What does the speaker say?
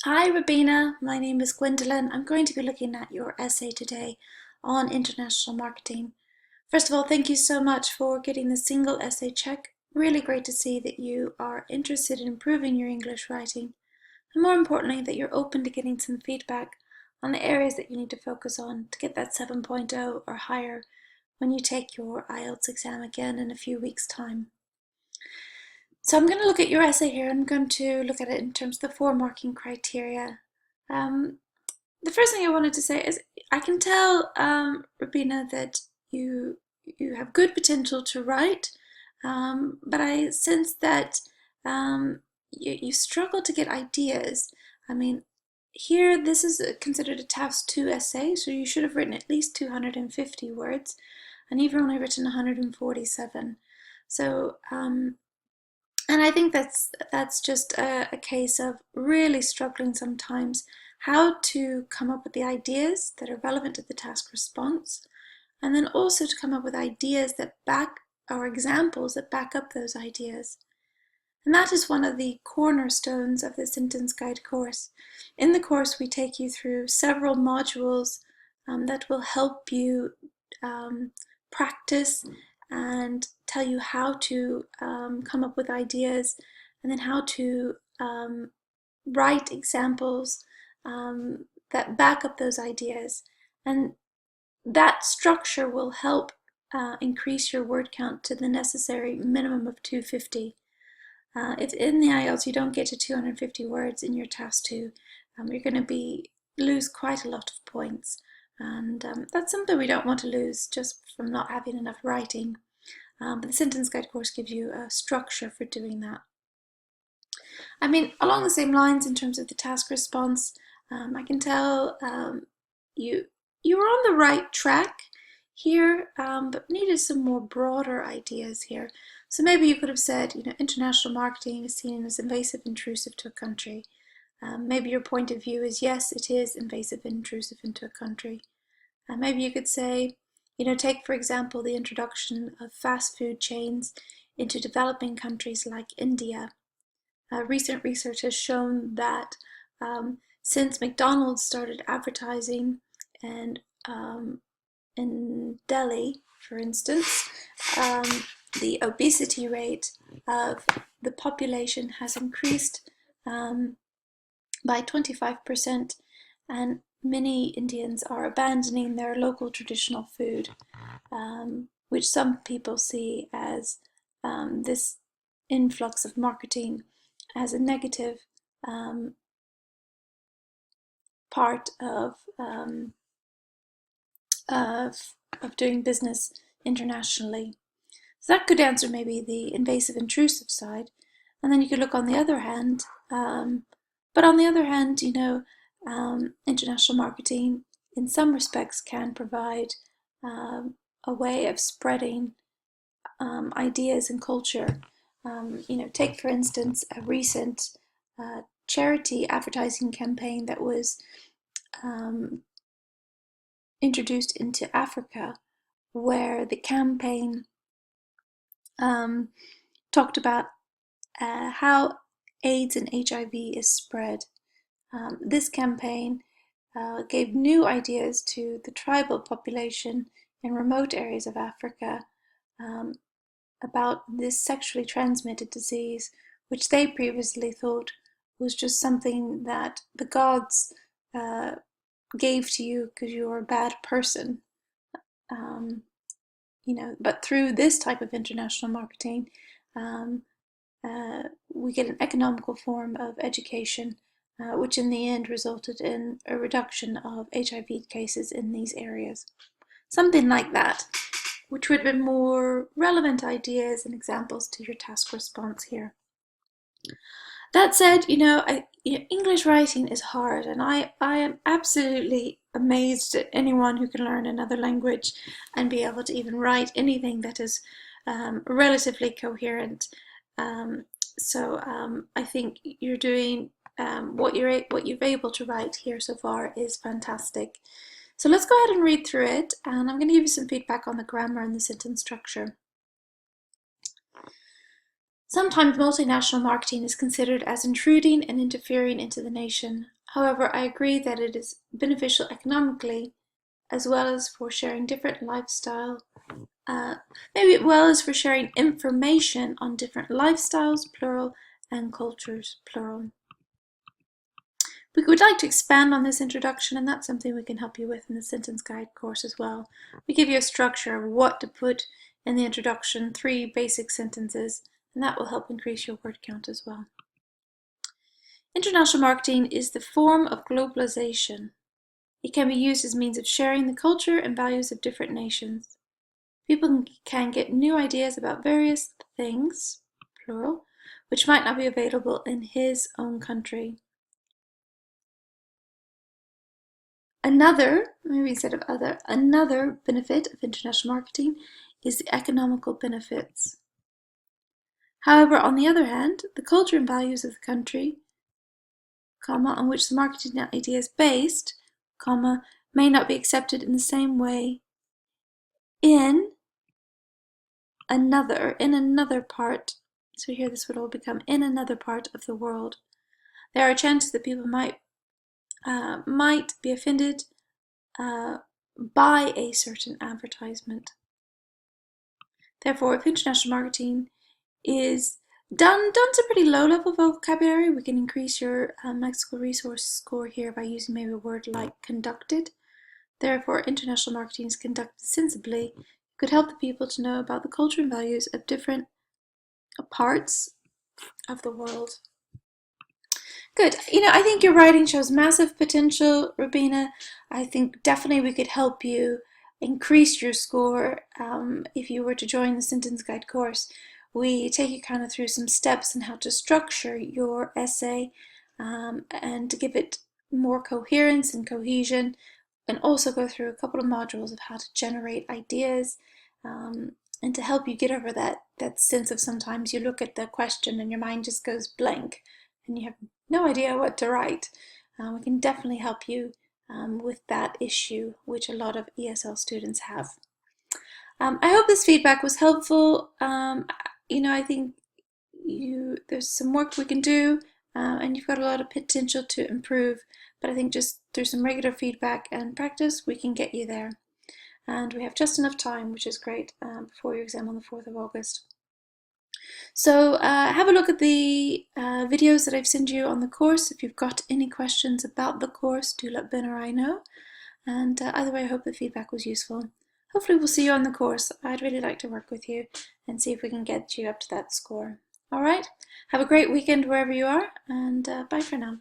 Hi Rabina, my name is Gwendolyn. I'm going to be looking at your essay today on international marketing. First of all, thank you so much for getting the single essay check. Really great to see that you are interested in improving your English writing, and more importantly, that you're open to getting some feedback on the areas that you need to focus on to get that 7.0 or higher when you take your IELTS exam again in a few weeks' time. So I'm going to look at your essay here. I'm going to look at it in terms of the 4 marking criteria. Um, the first thing I wanted to say is I can tell, Rabina, that you have good potential to write, but I sense that you struggle to get ideas. I mean, here this is considered a task 2 essay, so you should have written at least 250 words, and you've only written 147. So and I think that's just a case of really struggling sometimes how to come up with the ideas that are relevant to the task response, and then also to come up with ideas that back or examples that back up those ideas. And that is one of the cornerstones of the sentence guide course. In the course, we take you through several modules that will help you practice and tell you how to come up with ideas, and then how to write examples that back up those ideas. And that structure will help increase your word count to the necessary minimum of 250. If in the IELTS you don't get to 250 words in your task 2, you're going to lose quite a lot of points. And that's something we don't want to lose just from not having enough writing. But the sentence guide course gives you a structure for doing that. I mean, along the same lines in terms of the task response, I can tell you were on the right track here, but needed some more broader ideas here. So maybe you could have said, international marketing is seen as invasive, intrusive to a country. Maybe your point of view is, yes, it is invasive, intrusive into a country. Maybe you could say, take for example the introduction of fast food chains into developing countries like India. Recent research has shown that since McDonald's started advertising and in Delhi, for instance, the obesity rate of the population has increased by 25%, and many Indians are abandoning their local traditional food, which some people see as this influx of marketing as a negative part of doing business internationally. So that could answer maybe the invasive intrusive side. And then you could look on the other hand, but on the other hand, international marketing in some respects can provide a way of spreading ideas and culture. Take for instance a recent charity advertising campaign that was introduced into Africa, where the campaign talked about how AIDS and HIV is spread. This campaign gave new ideas to the tribal population in remote areas of Africa about this sexually transmitted disease, which they previously thought was just something that the gods gave to you because you were a bad person. But through this type of international marketing, um, we get an economical form of education, which in the end resulted in a reduction of HIV cases in these areas. Something like that, which would have been more relevant ideas and examples to your task response here. That said, English writing is hard, and I am absolutely amazed at anyone who can learn another language and be able to even write anything that is relatively coherent. I think you're doing what you've able to write here so far is fantastic. So let's go ahead and read through it, and I'm going to give you some feedback on the grammar and the sentence structure. Sometimes multinational marketing is considered as intruding and interfering into the nation. However, I agree that it is beneficial economically as well as for sharing different lifestyle, maybe as well as for sharing information on different lifestyles, plural, and cultures, plural. We would like to expand on this introduction, and that's something we can help you with in the sentence guide course as well. We give you a structure of what to put in the introduction, 3 basic sentences, and that will help increase your word count as well. International marketing is the form of globalization. It can be used as a means of sharing the culture and values of different nations. People can get new ideas about various things, plural, which might not be available in his own country. Another, maybe instead of other, another benefit of international marketing is the economical benefits. However, on the other hand, the culture and values of the country, comma, on which the marketing idea is based, comma, may not be accepted in the same way in another part. So here this would all become in another part of the world. There are chances that people might be offended by a certain advertisement. Therefore, if international marketing is done to pretty low level vocabulary, we can increase your lexical resource score here by using maybe a word like conducted. Therefore, international marketing is conducted sensibly. It could help the people to know about the culture and values of different parts of the world. Good. I think your writing shows massive potential, Rabina. I think definitely we could help you increase your score if you were to join the sentence guide course. We take you kind of through some steps on how to structure your essay and to give it more coherence and cohesion, and also go through a couple of modules of how to generate ideas and to help you get over that sense of sometimes you look at the question and your mind just goes blank and you have no idea what to write. We can definitely help you with that issue, which a lot of ESL students have. I hope this feedback was helpful. I think there's some work we can do, and you've got a lot of potential to improve, but I think just through some regular feedback and practice, we can get you there. And we have just enough time, which is great, before your exam on the 4th of August. So have a look at the videos that I've sent you on the course. If you've got any questions about the course, do let Ben or I know. And either way, I hope the feedback was useful. Hopefully we'll see you on the course. I'd really like to work with you and see if we can get you up to that score. All right, have a great weekend wherever you are, and bye for now.